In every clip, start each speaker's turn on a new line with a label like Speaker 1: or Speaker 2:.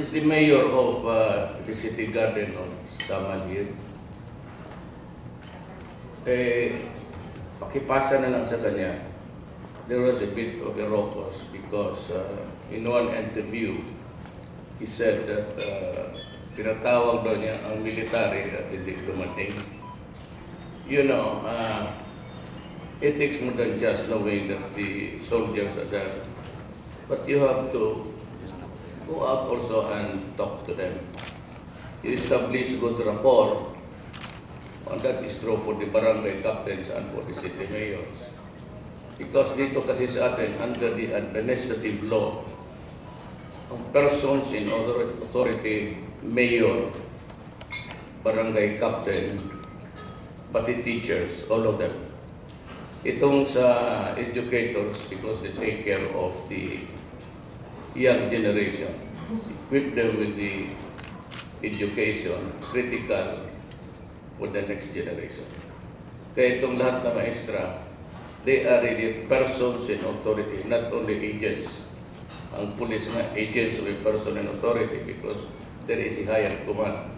Speaker 1: is the mayor of the city garden of Samal here. Pakipasa na lang sa kanya. There was a bit of a ruckus because in one interview, he said that pinatawag daw niya ang military at hindi dumating. You know, it takes more than just knowing that the soldiers are there. But you have to go out also and talk to them. You establish good rapport. And that is true for the barangay captains and for the city mayors. Because dito kasi sa atin, under the administrative law, ang persons in authority, mayor, barangay captain, pati teachers, all of them. Itong sa educators, because they take care of the young generation, equip them with the education, critical for the next generation. Kaya itong lahat na maestra, they are really persons in authority, not only agents. Ang police na agents of a person in authority because there is a higher command.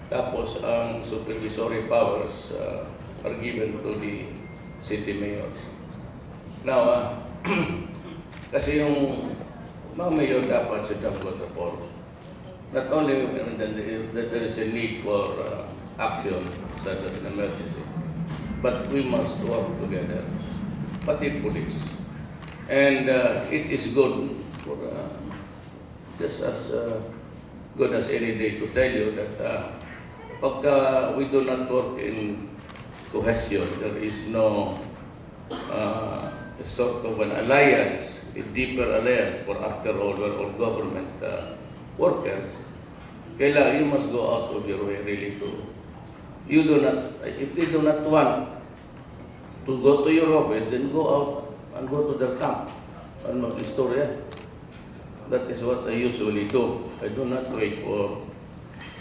Speaker 1: Tapos ang supervisory powers are given to the city mayors. Now, kasi yung mga mayor dapat sa good rapport. Not only that there is a need for action such as an emergency, but we must work together, pati police. And it is good for just as good as any day to tell you that pagka we do not work in cohesion, there is no sort of an alliance, a deeper alliance, for after all, we're all government workers. Kailangan you must go out of your way really to, you do not, if they do not want to go to your office, then go out and go to their camp and mag-istorya. That is what I usually do. I do not wait for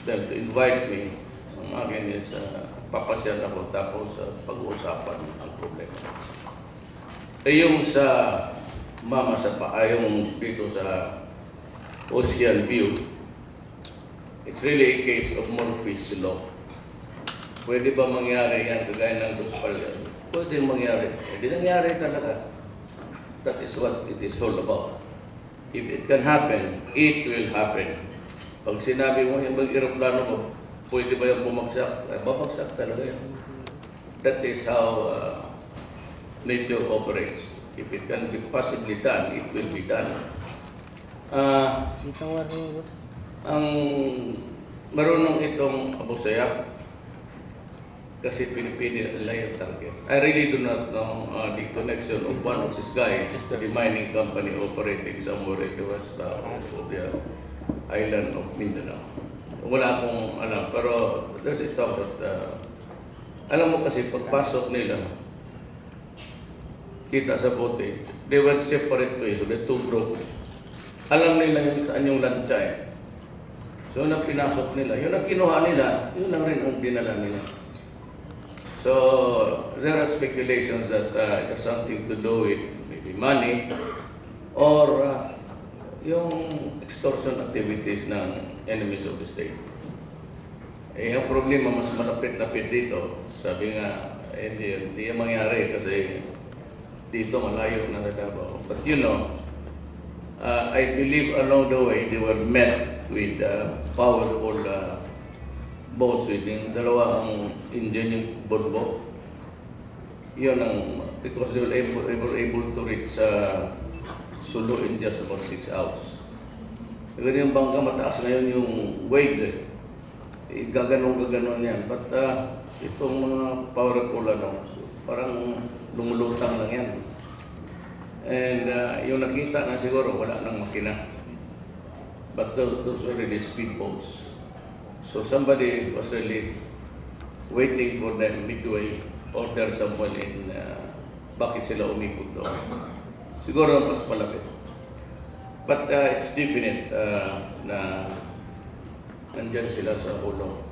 Speaker 1: them to invite me. Ang akin is papasyal ako tapos pag-uusapan ang problema. Yung sa mama sa yung dito sa Ocean View, it's really a case of Murphy's Law. Pwede ba mangyari yan kagaya ng Dos Palias? Pwede mangyari. Hindi nangyari talaga. That is what it is all about. If it can happen, it will happen. Pag sinabi mo yung mag-aeroplano mo, pwede ba yung bumagsak? Ay, babagsak talaga yan. That is how nature operates. If it can be possibly done, it will be done. Ang marunong itong Abu Sayyaf, kasi pinipili nila yung target. I really do not know the connection of one of these guys to the mining company operating somewhere in the west of the island of Mindanao. Wala akong alam, pero there's a talk that, alam mo kasi pagpasok nila, kita sa bote, they went separate ways, so the two groups. Alam nila yung saan yung lanchay. So, nang pinasok nila, yun ang kinuha nila, yun lang rin ang dinala nila. So, there are speculations that it has something to do with maybe money or yung extortion activities ng enemies of the state. Eh, ang problema, mas malapit-lapit dito. Sabi nga, hindi yan mangyari kasi dito malayo na Davao. But you know, I believe along the way they were met with powerful boats with yung dalawa ang engine yung Borbo. Yun ang, because they were able to reach Sulu in just about 6 hours. Ganyan yung bangka, mataas ngayon yung weight eh. Gaganon yan. But itong mga powerful parang lumulutang lang yan. And yung nakita na siguro, wala nang makina. But those were really speedboats. So somebody was really waiting for them midway, order someone in bakit sila umikot doon. Siguro mas malapit. But it's definite na nandyan sila sa ulo.